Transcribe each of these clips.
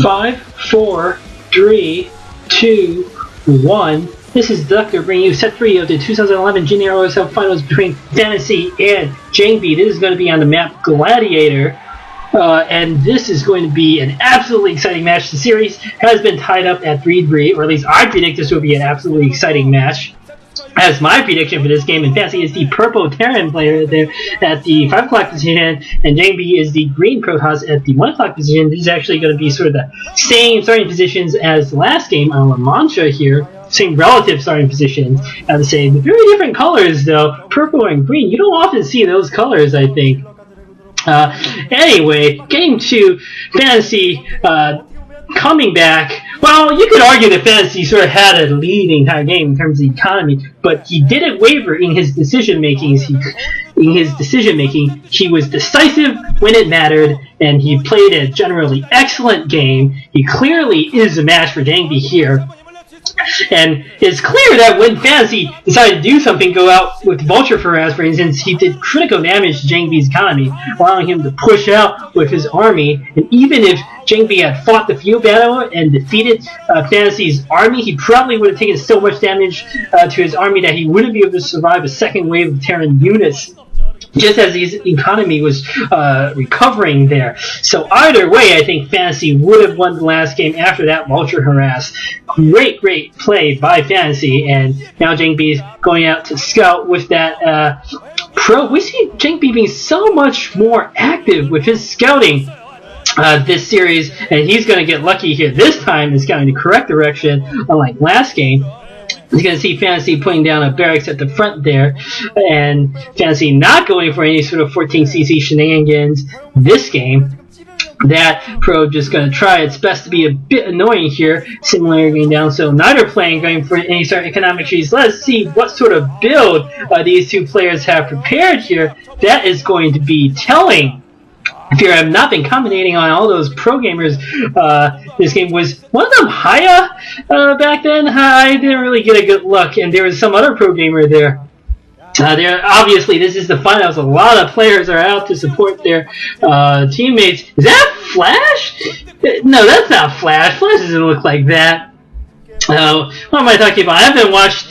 Five, four, three, two, one. This is Deducter bringing you set 3 of the 2011 JinAir OSL Finals between Fantasy and Jangbi. This is going to be on the map Gladiator, and this is going to be an absolutely exciting match. The series has been tied up at 3-3, or at least I predict this will be an absolutely exciting match. As my prediction for this game in Fantasy is the purple Terran player there at the 5 o'clock position, and Jangbi is the green Protoss at the 1 o'clock position. These are actually going to be sort of the same starting positions as the last game on La Mancha here. Same relative starting positions, I would say. Very different colors though, purple and green. You don't often see those colors, I think. Anyway, getting to Fantasy coming back. Well, you could argue that Fantasy sort of had a lead the entire game in terms of the economy, but he didn't waver in his decision making. He was decisive when it mattered, and he played a generally excellent game. He clearly is a match for Jangbi here. And it's clear that when Fantasy decided to do something, go out with Vulture Harass, for instance, he did critical damage to Jangbi's economy, allowing him to push out with his army. And even if Jangbi had fought the field battle and defeated Fantasy's army, he probably would have taken so much damage to his army that he wouldn't be able to survive a second wave of Terran units, just as his economy was recovering there. So either way, I think Fantasy would have won the last game after that Vulture Harass. Great play by Fantasy, and now Jangbi is going out to scout with that probe. We see Jangbi being so much more active with his scouting this series, and he's going to get lucky here this time in scouting the correct direction, unlike last game. He's going to see Fantasy putting down a barracks at the front there, and Fantasy not going for any sort of 14cc shenanigans this game. That probe just going to try its best to be a bit annoying here, similarly going down, so neither playing going for any sort of economic trees. Let's see what sort of build these two players have prepared here. That is going to be telling. If you have not been commentating on all those pro gamers, this game was one of them Haya back then. I didn't really get a good look, and there was some other pro gamer there. Obviously, this is the finals. A lot of players are out to support their teammates. Is that Flash? No, that's not Flash. Flash doesn't look like that. What am I talking about? I haven't watched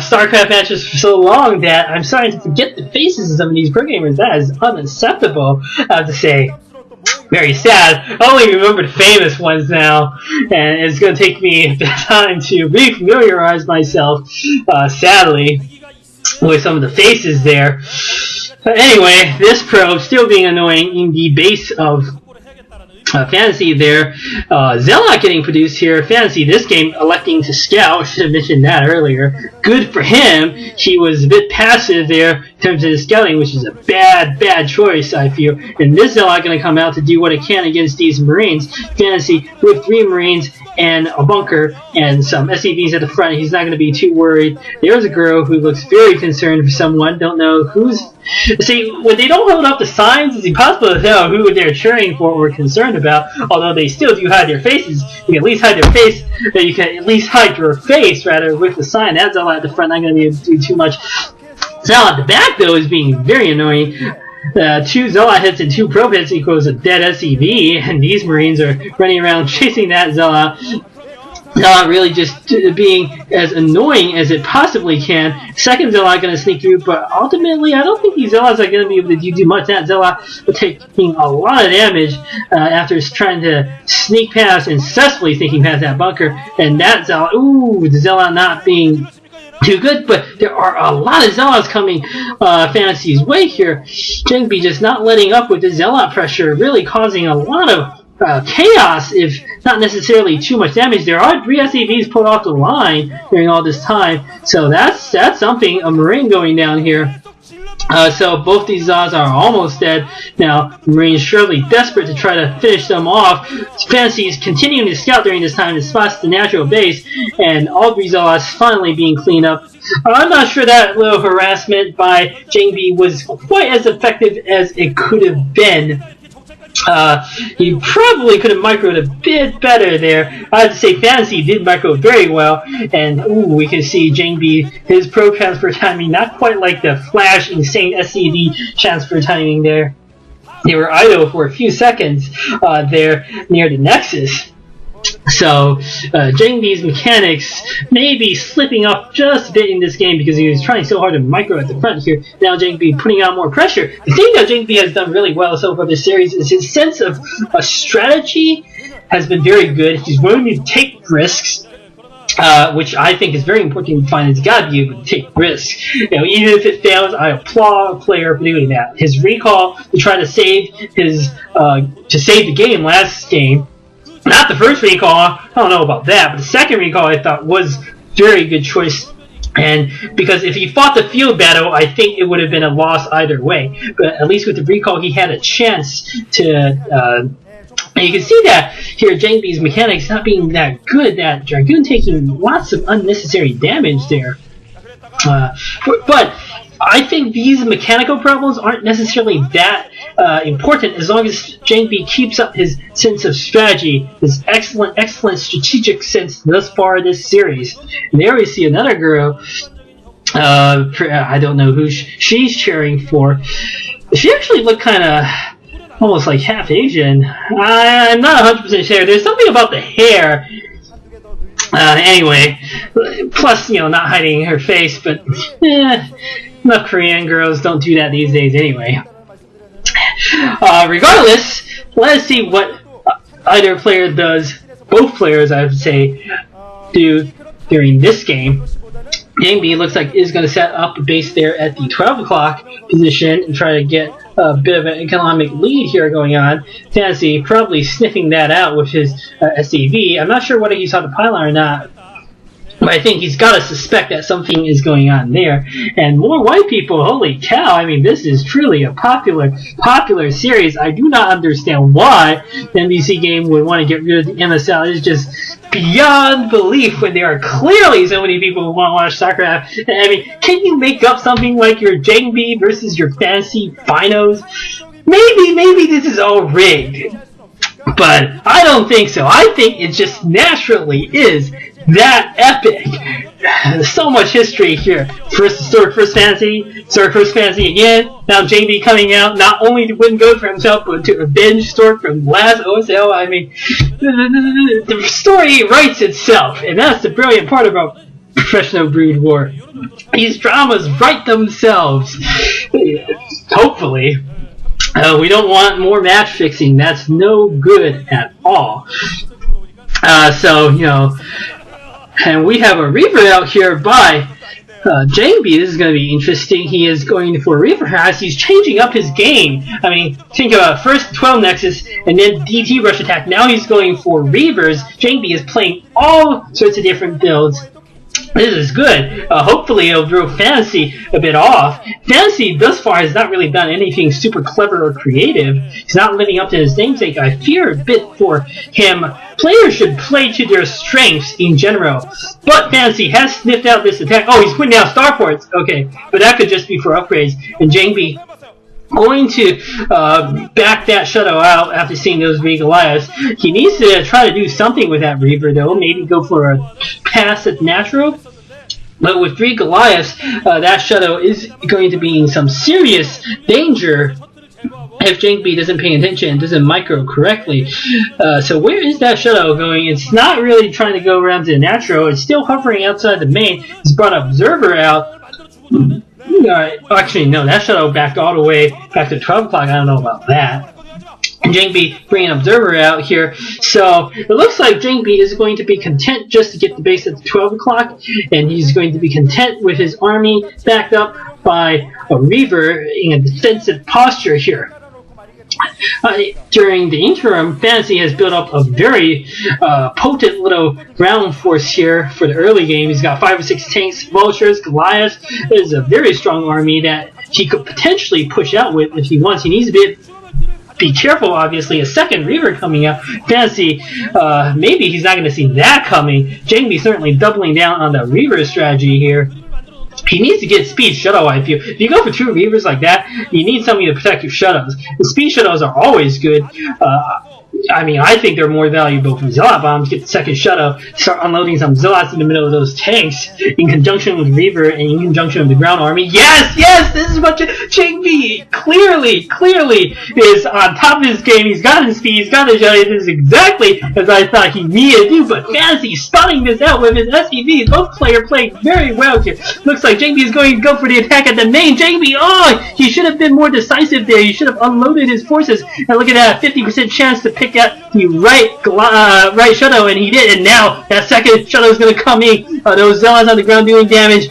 StarCraft matches for so long that I'm starting to forget the faces of some of these pro gamers. That is unacceptable, I have to say. Very sad. I only remember the famous ones now, and it's going to take me a bit of time to refamiliarize myself, sadly, with some of the faces there. But anyway, this probe still being annoying in the base of Fantasy there. Zealot getting produced here. Fantasy this game electing to scout. Should have mentioned that earlier. Good for him. He was a bit passive there in terms of his scouting, which is a bad choice, I feel. And this Zealot going to come out to do what it can against these Marines. Fantasy with 3 Marines and a bunker and some SCVs at the front. He's not going to be too worried. There's a girl who looks very concerned for someone. Don't know who's... See, when they don't hold up the signs, it's impossible to tell who they're cheering for or concerned about, although they still do hide their faces. You can at least hide their face, you can at least hide your face, rather, with the sign. That's Zealot at the front, not going to be able to do too much. Zealot at the back, though, is being very annoying. 2 Zealot hits and 2 probe hits equals a dead SCV, and these Marines are running around chasing that Zealot. Zealot really just being as annoying as it possibly can. Second Zealot going to sneak through, but ultimately I don't think these Zealots are going to be able to do much. That Zealot taking a lot of damage after trying to sneak past and successfully sneaking past that bunker. And that Zealot, ooh, the Zealot not being too good, but there are a lot of Zealots coming Fantasy's way here. Jangbi just not letting up with the Zealot pressure, really causing a lot of chaos, if not necessarily too much damage. There are 3 SCVs pulled off the line during all this time, so that's something. A Marine going down here. So both these Zealots are almost dead. Now, Marines surely desperate to try to finish them off. Fantasy is continuing to scout during this time to spot the natural base, and all 3 Zealots finally being cleaned up. I'm not sure that little harassment by Jangbi was quite as effective as it could have been. He probably could have microed a bit better there. I have to say Fantasy did micro very well, and we can see Jangbi, his pro transfer timing, not quite like the Flash insane SCV transfer timing there. They were idle for a few seconds there near the Nexus. So Jangbi's mechanics may be slipping up just a bit in this game because he was trying so hard to micro at the front here. Now Jangbi putting out more pressure. The thing that Jangbi has done really well so far this series is his sense of strategy has been very good. He's willing to take risks, which I think is very important to find. He's got to be able to take risks. Even if it fails, I applaud a player for doing that. His recall to try to save his the game last game. Not the first recall, I don't know about that, but the second recall I thought was very good choice. And because if he fought the field battle, I think it would have been a loss either way. But at least with the recall, he had a chance to. And you can see that here, Jangbi's mechanics not being that good. That Dragoon taking lots of unnecessary damage there. But I think these mechanical problems aren't necessarily that important as long as Jangbi keeps up his sense of strategy, his excellent strategic sense thus far this series. And there we see another girl. I don't know who she's cheering for. She actually looked kind of almost like half Asian. I'm not 100% sure. There's something about the hair. Anyway, plus, not hiding her face, but enough Korean girls don't do that these days anyway. Regardless, let's see what either player does, both players I would say, do during this game. Jangbi looks like is going to set up a base there at the 12 o'clock position and try to get a bit of an economic lead here going on. Fantasy probably sniffing that out with his SCV. I'm not sure whether he saw the pylon or not, but I think he's got to suspect that something is going on there. And more white people, holy cow, I mean, this is truly a popular series. I do not understand why the NBC game would want to get rid of the MSL. It's just beyond belief when there are clearly so many people who want to watch StarCraft. I mean, can you make up something like your Jangbi versus your Fantasy Finals? Maybe this is all rigged. But I don't think so. I think it just naturally is that epic. So much history here. First Fantasy again. Now Jangbi coming out not only to win gold for himself, but to avenge Stork from last OSL. I mean, the story writes itself, and that's the brilliant part about Professional Brood War. These dramas write themselves. Hopefully. We don't want more match fixing. That's no good at all. And we have a Reaver out here by Jangbi. This is going to be interesting. He is going for a Reaver as he's changing up his game. I mean, think about first 12 Nexus and then DT Rush Attack. Now he's going for Reavers. Jangbi is playing all sorts of different builds. This is good. Hopefully it'll throw Fantasy a bit off. Fantasy thus far has not really done anything super clever or creative. He's not living up to his namesake. I fear a bit for him. Players should play to their strengths in general. But Fantasy has sniffed out this attack. Oh, he's putting down starports. Okay, but that could just be for upgrades. And Jangbi going to back that shuttle out after seeing those 3 Goliaths. He needs to try to do something with that Reaver though. Maybe go for a pass at natural. But with 3 Goliaths, that shuttle is going to be in some serious danger if Jangbi doesn't pay attention and doesn't micro correctly. So where is that shuttle going? It's not really trying to go around to the natural. It's still hovering outside the main. He's brought Observer out. Actually, no, that shuttle backed all the way back to 12 o'clock. I don't know about that. And Jangbi bringing Observer out here. So it looks like Jangbi is going to be content just to get the base at 12 o'clock. And he's going to be content with his army backed up by a Reaver in a defensive posture here. During the interim, Fantasy has built up a very potent little ground force here for the early game. He's got 5 or 6 tanks, vultures, Goliaths. It is a very strong army that he could potentially push out with if he wants. He needs to be careful, obviously. A second Reaver coming up. Fantasy, maybe he's not going to see that coming. Jangbi certainly doubling down on the Reaver strategy here. He needs to get speed shuttle, I feel. If you go for 2 Reavers like that, you need something to protect your shuttles. The speed shuttles are always good. I mean, I think they're more valuable from Zealot Bombs. Get the second shuttle, start unloading some Zealots in the middle of those tanks, in conjunction with Reaver and in conjunction with the ground army. Yes, yes, this is what Jangbi clearly is on top of his game. He's got his speed, he's got his shuttle. This is exactly as I thought he needed to do, but Fantasy spotting this out with his SCVs. Both players played very well here. Looks like Jangbi is going to go for the attack at the main. Jangbi, oh, he should have been more decisive there. He should have unloaded his forces. And look at that, 50% chance to pick out the right shuttle, and he did. And now that second shuttle is going to come in. Those Zealots on the ground doing damage.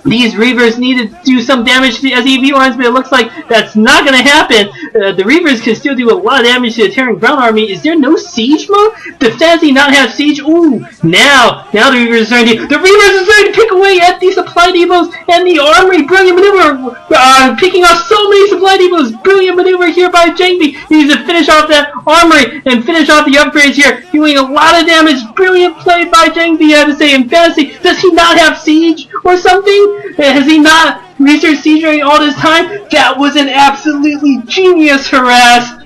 These Reavers need to do some damage to the SEV lines, but it looks like that's not going to happen. The Reavers can still do a lot of damage to the Terran ground army. Is there no siege mode? Does Fantasy not have siege? Ooh, now the Reavers are starting to pick away at the supply depots and the armory. Brilliant maneuver, picking off so many supply depots. Brilliant maneuver here by Jangbi. He needs to finish off that armory and finish off the upgrades here, doing a lot of damage. Brilliant play by Jangbi, I have to say. In Fantasy, does he not have siege or something? Has he not researched siege during all this time? That was an absolutely genius harass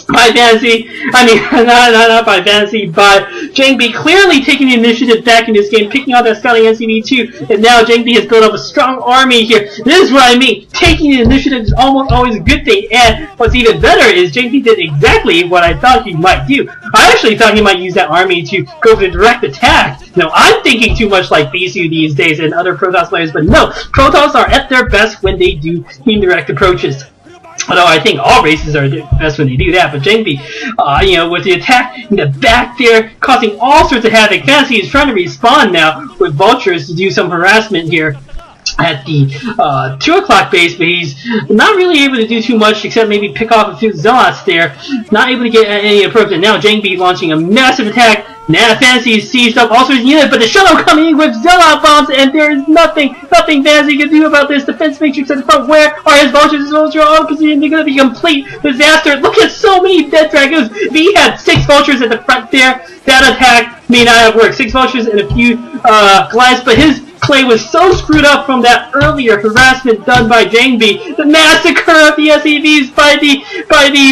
by Fantasy. I mean, not by Fantasy, but Jangbi clearly taking the initiative back in this game, picking out that scouting SCV-2, and now Jangbi has built up a strong army here. This is what I mean. Taking the initiative is almost always a good thing, and what's even better is Jangbi did exactly what I thought he might do. I actually thought he might use that army to go for the direct attack. No, I'm thinking too much like Bisu these days and other Protoss players, but no, Protoss are at their best when they do indirect approaches. Although I think all races are best when they do that, but Jangbi, with the attack in the back there, causing all sorts of havoc. Fantasy is trying to respawn now with Vultures to do some harassment here at the 2 o'clock base, but he's not really able to do too much except maybe pick off a few Zealots there. Not able to get any approach, and now Jangbi launching a massive attack. Now Fantasy is sieged up all sorts of units, but the shuttle coming in with Zealot bombs, and there is nothing Fantasy can do about this. Defense matrix at the front. Where are his Vultures? His Vultures are all positioned. They're going to be a complete disaster. Look at so many dead dragons. If he had 6 Vultures at the front there, that attack may not have worked. 6 Vultures and a few Glides, but his play was so screwed up from that earlier harassment done by Jangbi. The massacre of the SEVs by the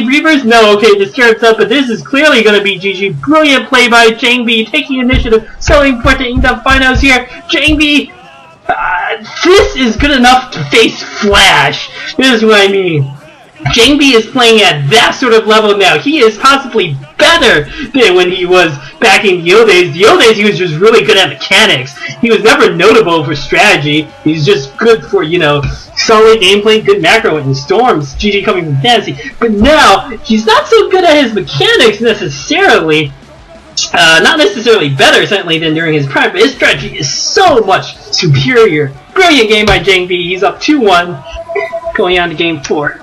Reavers. No, okay, this turns up, but this is clearly going to be GG. Brilliant play by Jangbi, taking initiative, so important in the finals here. Jangbi, this is good enough to face Flash. This is what I mean. Jangbi is playing at that sort of level now. He is possibly better than when he was back in the old days. The old days, he was just really good at mechanics. He was never notable for strategy. He's just good for, solid gameplay, good macro, and storms. GG coming from Fantasy. But now, he's not so good at his mechanics necessarily. Not necessarily better, certainly, than during his prime, but his strategy is so much superior. Brilliant game by Jangbi. He's up 2-1, going on to game 4.